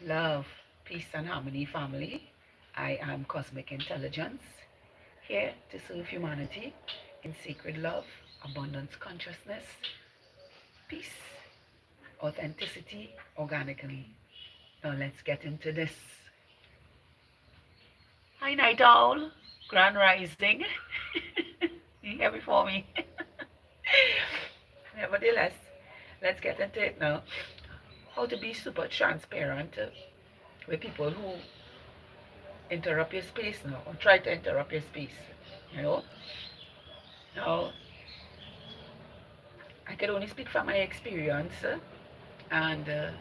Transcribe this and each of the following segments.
Love, peace, and harmony, family. I am Cosmic Intelligence, here to serve humanity in sacred love, abundance consciousness, peace, authenticity, organically. Now let's get into this. Hi, Night Owl, Grand Rising. You here before me. Nevertheless, let's get into it now. How to be super transparent with people who interrupt your space now or try to interrupt your space. You know, now I can only speak from my experience and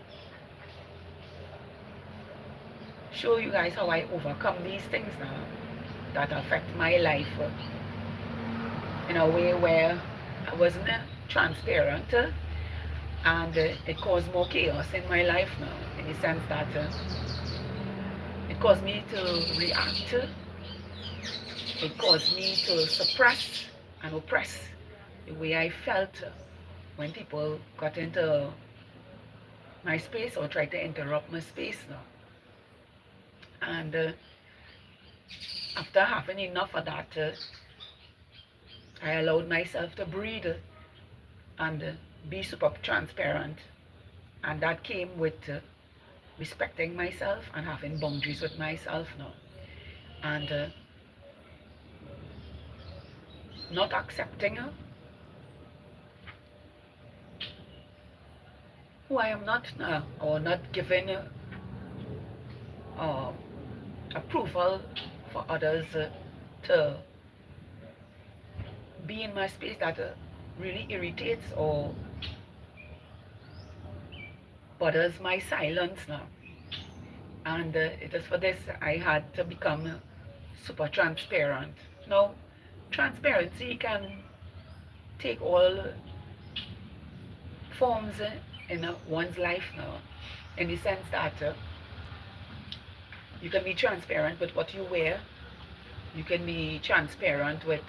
show you guys how I overcome these things now that affect my life in a way where I wasn't transparent and it caused more chaos in my life now in the sense that it caused me to react, it caused me to suppress and oppress the way I felt when people got into my space or tried to interrupt my space now. And after having enough of that, I allowed myself to breathe and be super transparent. And that came with respecting myself and having boundaries with myself now. And not accepting who I am not now, or not giving uh, approval for others to be in my space that really irritates or bothers my silence now. And it is for this I had to become super transparent. Now, transparency can take all forms in one's life now, in the sense that you can be transparent with what you wear, you can be transparent with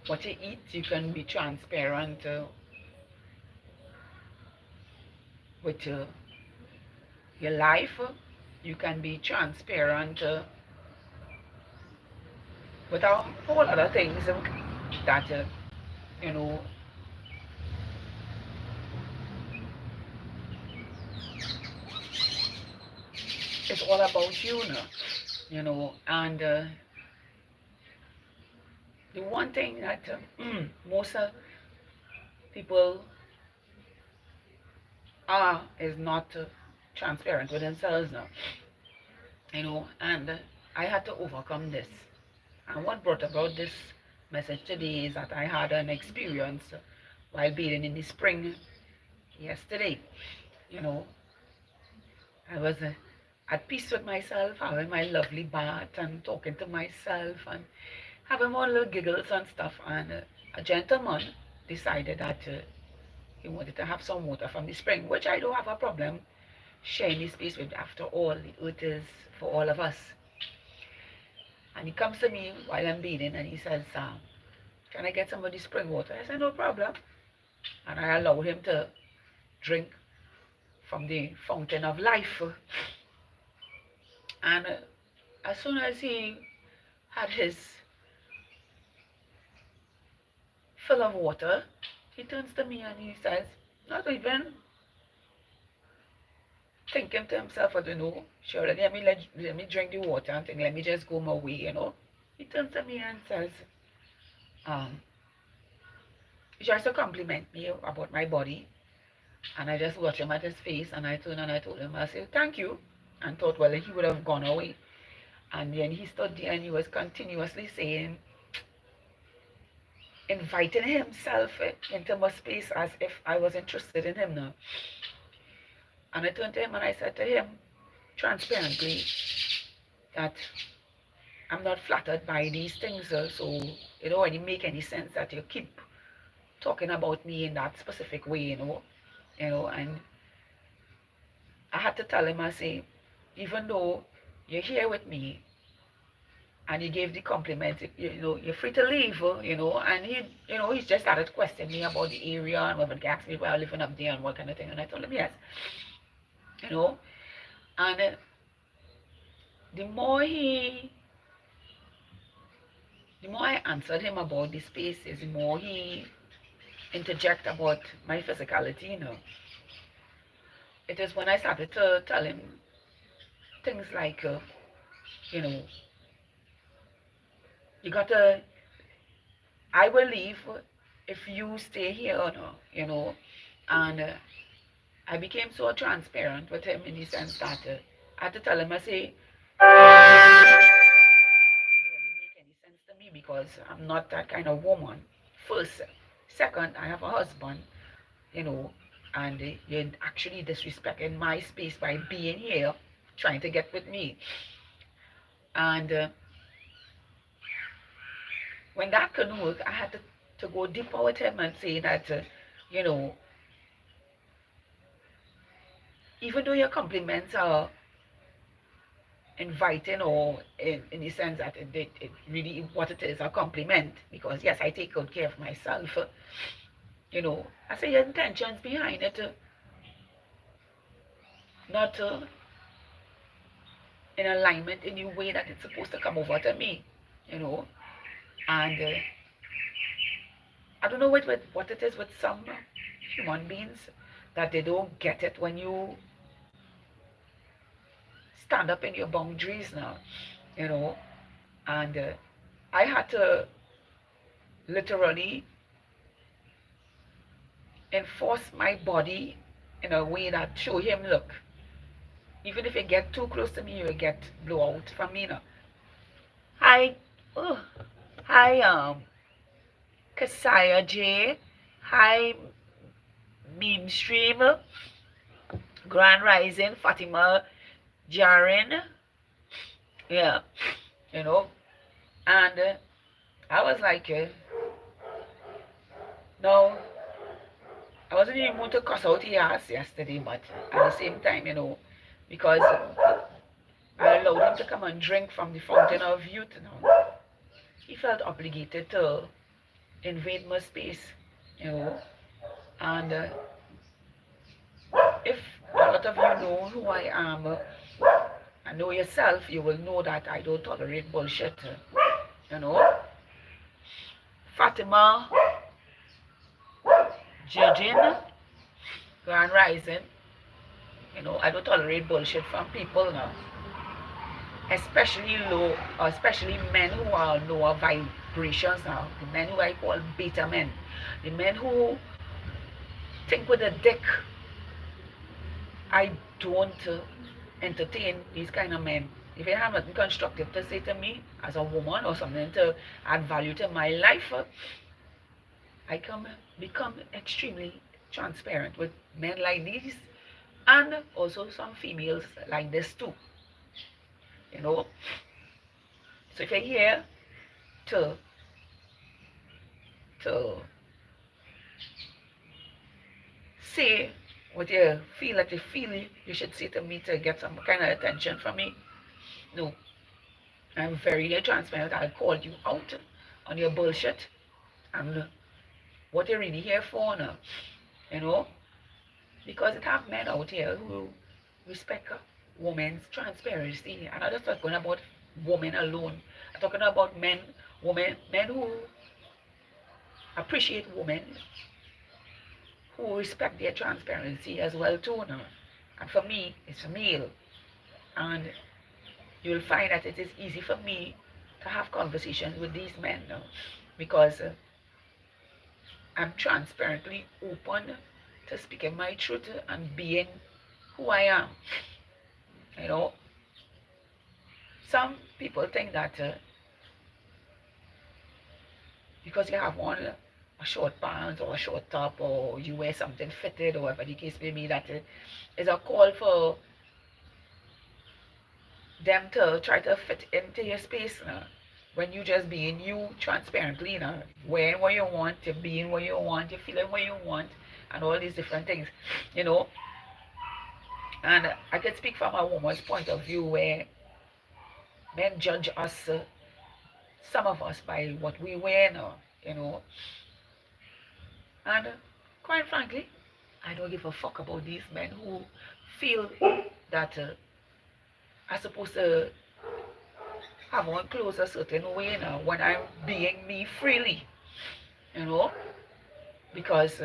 what you eat, you can be transparent with your life, you can be transparent with all other things that, you know, it's all about you now, and the one thing that most people are is not transparent with themselves now, and I had to overcome this. And what brought about this message today is that I had an experience while bathing in the spring yesterday. You know, I was at peace with myself, having my lovely bath and talking to myself and having one little giggles and stuff. And a gentleman decided that he wanted to have some water from the spring, which I don't have a problem sharing the space with. After all, the earth is for all of us. And he comes to me while I'm bathing and he says, can I get some of the spring water? I said, no problem. And I allowed him to drink from the fountain of life. And as soon as he had his fill of water, he turns to me and he says, not even thinking to himself, I don't know, sure, let me drink the water and think, let me just go my way. He turns to me and says, um, he tries to compliment me about my body. And I just watched him at his face and I turned and I told him, I said, thank you. And thought, well, he would have gone away. And then he stood there and he was continuously saying, inviting himself into my space as if I was interested in him now. And I turned to him and I said to him transparently that I'm not flattered by these things, so it don't really make any sense that you keep talking about me in that specific way. And I had to tell him, I say, even though you're here with me and he gave the compliment, you're free to leave, and he just started questioning me about the area and whether he asked me where I living up there and what kind of thing, and I told him yes, you know, and the more he, the more I answered him about the spaces, the more he interject about my physicality, it is when I started to tell him things like, you know, you gotta, I will leave if you stay here or no, and I became so transparent with him in the sense that I had to tell him, I say, it doesn't make any sense to me because I'm not that kind of woman. First, second, I have a husband, you know, and you're actually disrespecting my space by being here, trying to get with me. And when that couldn't work, I had to go deeper with him and say that, you know, even though your compliments are inviting or in the sense that it really what it is a compliment, because yes, I take good care of myself, I say your intentions behind it, not in alignment in the way that it's supposed to come over to me, you know and I don't know what it is with some human beings, that they don't get it when you stand up in your boundaries now, you know and I had to literally enforce my body in a way that show him, look, even if you get too close to me, you will get blow out from me now. Hi, oh, hi, Kasaya J. Hi, Meme Stream, Grand Rising, Fatima Jarin. Yeah, you know, and I was like, no, I wasn't even going to cuss out his ass yesterday, but at the same time, because I allowed him to come and drink from the fountain of youth. He felt obligated to invade my space, you know. And if a lot of you know who I am, and know yourself, you will know that I don't tolerate bullshit, you know. Fatima, Judging, Grand Rising, I don't tolerate bullshit from people now. Especially low, or especially men who are lower vibrations now. The men who I call beta men. The men who think with a dick. I don't entertain these kind of men. If you have nothing constructive to say to me as a woman or something to add value to my life, I can become extremely transparent with men like these, and also some females like this too. You know. So if you're here to to say what you feel that you feel you should say to me to get some kind of attention from me, no. I'm very transparent. I'll call you out on your bullshit and what you're really here for now, you know, because it have men out here who respect women's transparency. And I'm just not talking about women alone. I'm talking about men who appreciate women, who respect their transparency as well too now. And for me, it's a male. And you'll find that it is easy for me to have conversations with these men now, because I'm transparently open to speaking my truth and being who I am. You know, some people think that because you have on a short pants or a short top, or you wear something fitted, or whatever the case may be, that is a call for them to try to fit into your space when you just being you transparently, wearing what you want, you're being what you want, you're feeling what you want, and all these different things, you know. And I can speak from a woman's point of view, where men judge us some of us by what we wear now, you know. And quite frankly, I don't give a fuck about these men who feel that I'm supposed to have on clothes a certain way now when I'm being me freely, you know. Because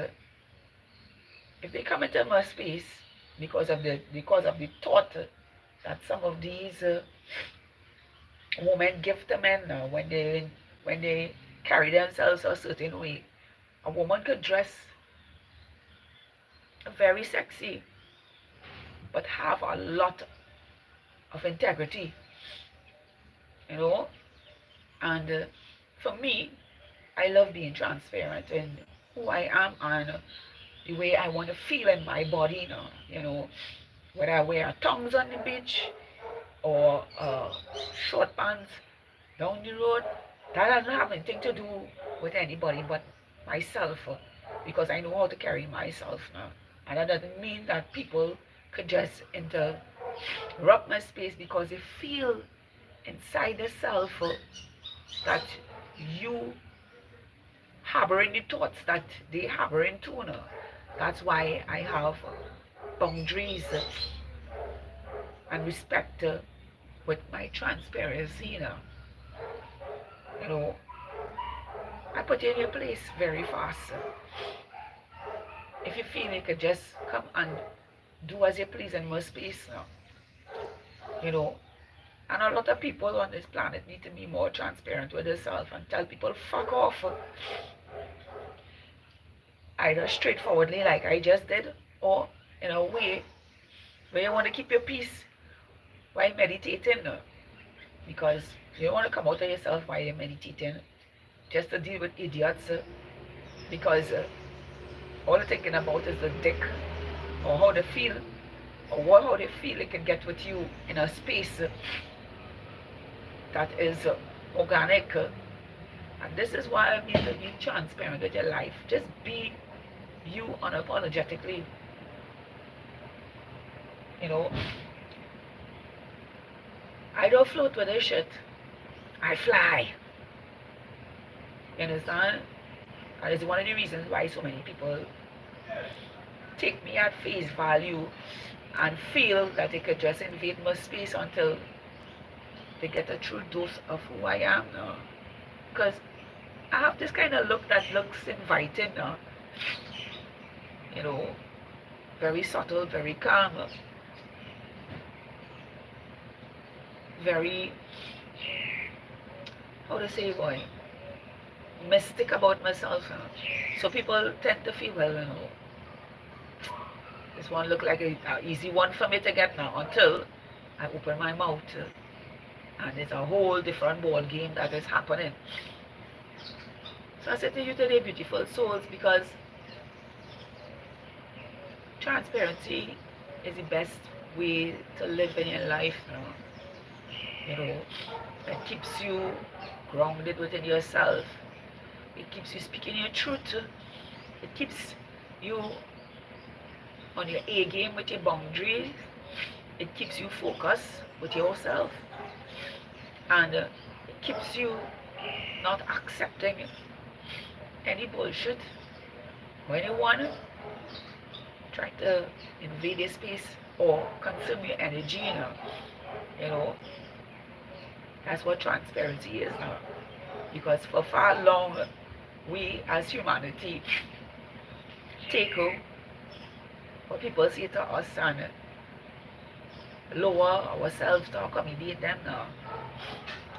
if they come into my space because of the thought that some of these women give to men when they carry themselves a certain way, a woman could dress very sexy but have a lot of integrity, you know. And for me, I love being transparent in who I am and the way I want to feel in my body now, you know. Whether I wear tongues on the beach or short pants down the road, that doesn't have anything to do with anybody but myself, because I know how to carry myself now. And that doesn't mean that people could just interrupt my space because they feel inside themselves that you harboring the thoughts that they harboring too now. That's why I have boundaries and respect with my transparency, you know. I put you in your place very fast. If you feel you could just come and do as you please in my space now, you know. And a lot of people on this planet need to be more transparent with themselves and tell people fuck off, either straightforwardly like I just did, or in a way where you want to keep your peace while meditating, because you don't want to come out of yourself while you're meditating just to deal with idiots, because all they're thinking about is the dick or how they feel or how they feel they can get with you in a space that is organic. And this is why I mean to be transparent with your life. Just be you unapologetically. You know, I don't float with this shit. I fly. You understand? And it's one of the reasons why so many people take me at face value and feel that they could just invade my space until they get a true dose of who I am now. Because I have this kind of look that looks inviting now. You know, very subtle, very calm, very, how to say, boy, mystic about myself. So people tend to feel, well, this one look like an easy one for me to get now until I open my mouth. And it's a whole different ball game that is happening. So I say to you today, beautiful souls, because transparency is the best way to live in your life now. You know, it keeps you grounded within yourself. It keeps you speaking your truth. It keeps you on your A game with your boundaries. It keeps you focused with yourself. And it keeps you not accepting any bullshit or anyone try to invade your space or consume your energy, you know. That's what transparency is now. Because for far long, we as humanity take what people say to us and lower ourselves to accommodate them now,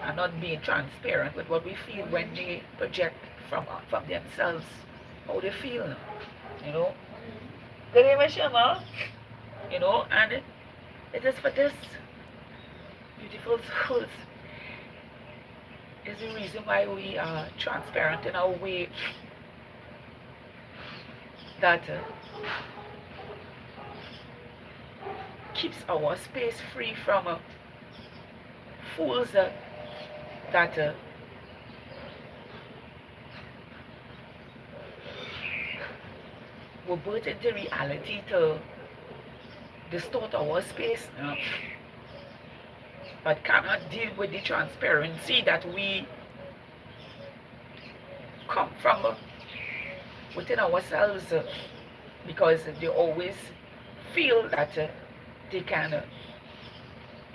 and not being transparent with what we feel when they project from themselves how they feel, you know. Good evening, Shema. You know, and it is for this, beautiful souls, is the reason why we are transparent in our way, that keeps our space free from fools that were brought into reality to distort our space, but cannot deal with the transparency that we come from within ourselves, because they always feel that they can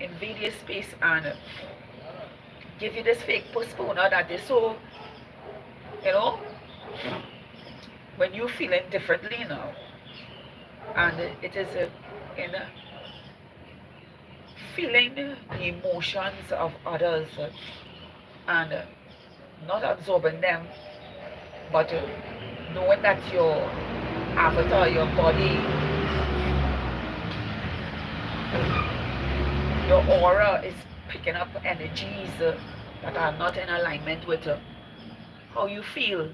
invade your space and give you this fake persona that is so, you know, when you're feeling differently now, and it is in feeling the emotions of others, and not absorbing them, but knowing that your avatar, your body, your aura is picking up energies that are not in alignment with how you feel.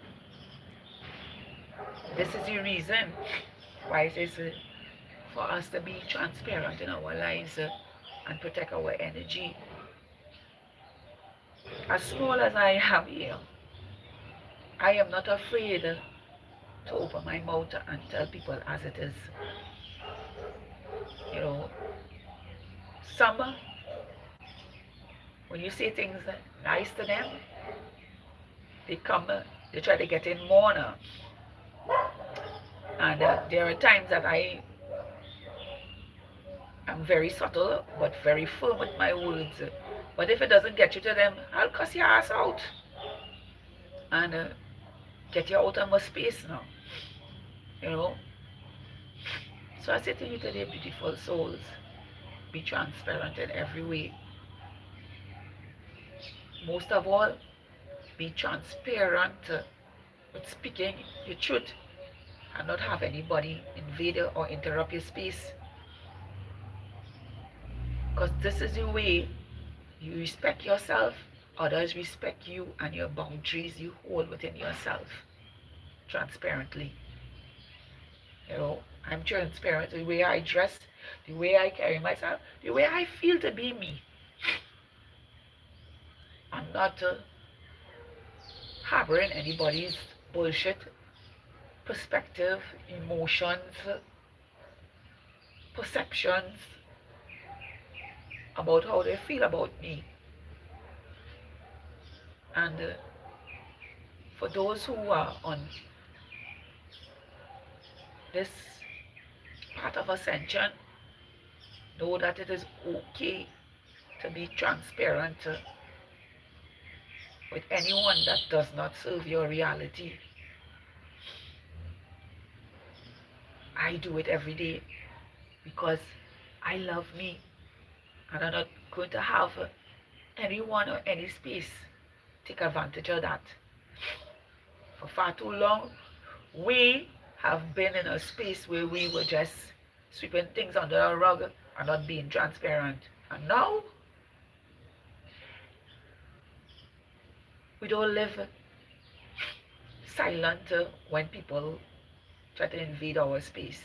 This is the reason why it is for us to be transparent in our lives and protect our energy. As small as I am here, I am not afraid to open my mouth and tell people as it is. You know, some, when you say things nice to them, they come, they try to get in more now. And there are times that I am very subtle, but very firm with my words. But if it doesn't get you to them, I'll cuss your ass out. And get you out of my space now. You know? So I say to you today, beautiful souls, be transparent in every way. Most of all, be transparent with speaking your truth and not have anybody invade or interrupt your space. Because this is the way you respect yourself, others respect you, and your boundaries you hold within yourself transparently. You know, I'm transparent the way I dress, the way I carry myself, the way I feel to be me. I'm not harboring anybody's bullshit, perspective, emotions, perceptions about how they feel about me. And for those who are on this path of ascension, know that it is okay to be transparent with anyone that does not serve your reality. I do it every day because I love me, and I'm not going to have anyone or any space take advantage of that. For far too long, we have been in a space where we were just sweeping things under the rug and not being transparent. And now, we don't live silent when people try to invade our space.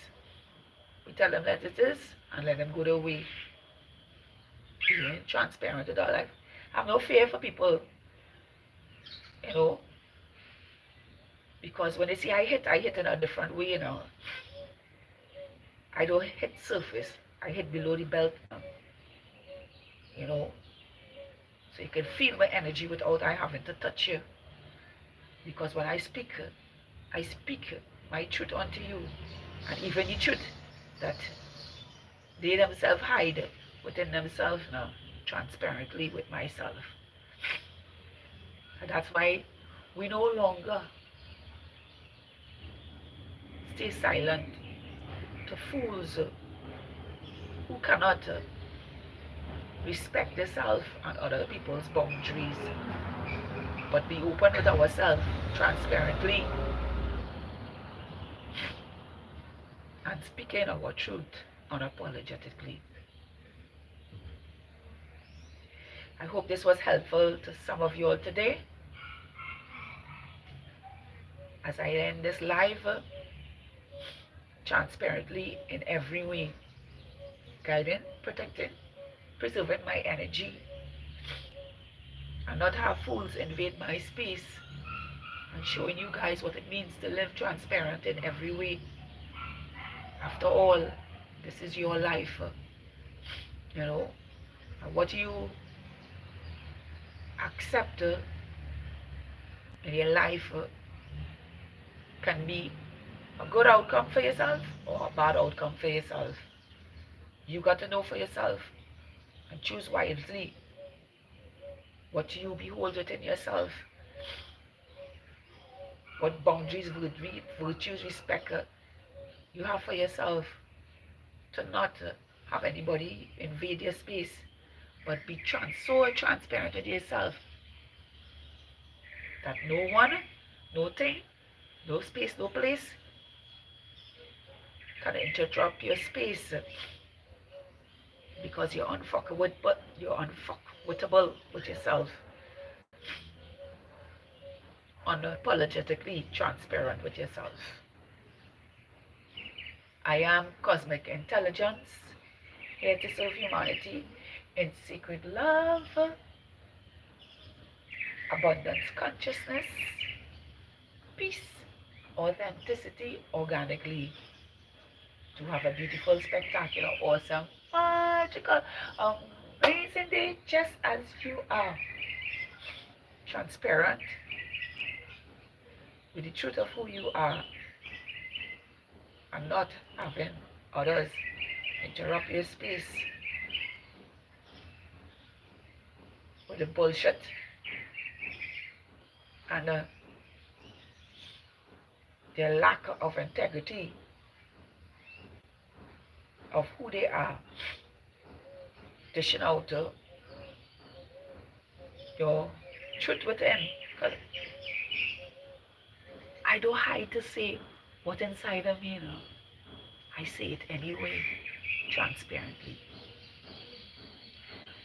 We tell them that it is and let them go their way. Being transparent with our life. I have no fear for people, you know, because when they see I hit in a different way, you know. I don't hit surface, I hit below the belt now, you know. So you can feel my energy without I having to touch you. Because when I speak my truth unto you, and even the truth that they themselves hide within themselves now, transparently with myself. And that's why we no longer stay silent to fools who cannot respect themselves and other people's boundaries, but be open with ourselves transparently and speaking our truth unapologetically. I hope this was helpful to some of you all today. As I end this live, transparently in every way, guiding, protecting, preserving my energy, and not have fools invade my space, and showing you guys what it means to live transparent in every way. After all, this is your life, you know, and what you accept in your life can be a good outcome for yourself or a bad outcome for yourself. You got to know for yourself and choose wisely what you behold within yourself, what boundaries, virtues, respect you have for yourself, to not have anybody invade your space, but be so transparent with yourself that no one, no thing, no space, no place can interrupt your space because you're unfuckable with yourself, unapologetically transparent with yourself. I am cosmic intelligence, here to serve humanity in secret love, abundance consciousness, peace, authenticity, organically, to have a beautiful, spectacular, awesome, magical, amazing day just as you are. Transparent with the truth of who you are and not having others interrupt your space with the bullshit and their lack of integrity of who they are, dishing out your truth within. Because I don't hide to say what inside of me, I say it anyway, transparently.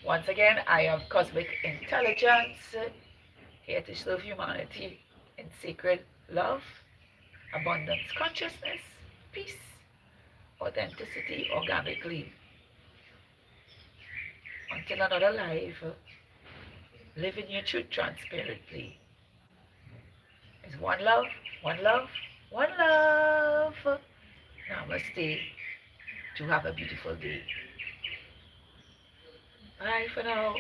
Once again, I am cosmic intelligence, here to serve humanity in sacred love, abundance consciousness, peace, authenticity, organically. Until another life, living your truth transparently. It's one love, one love, one love. Namaste. To have a beautiful day. Bye for now.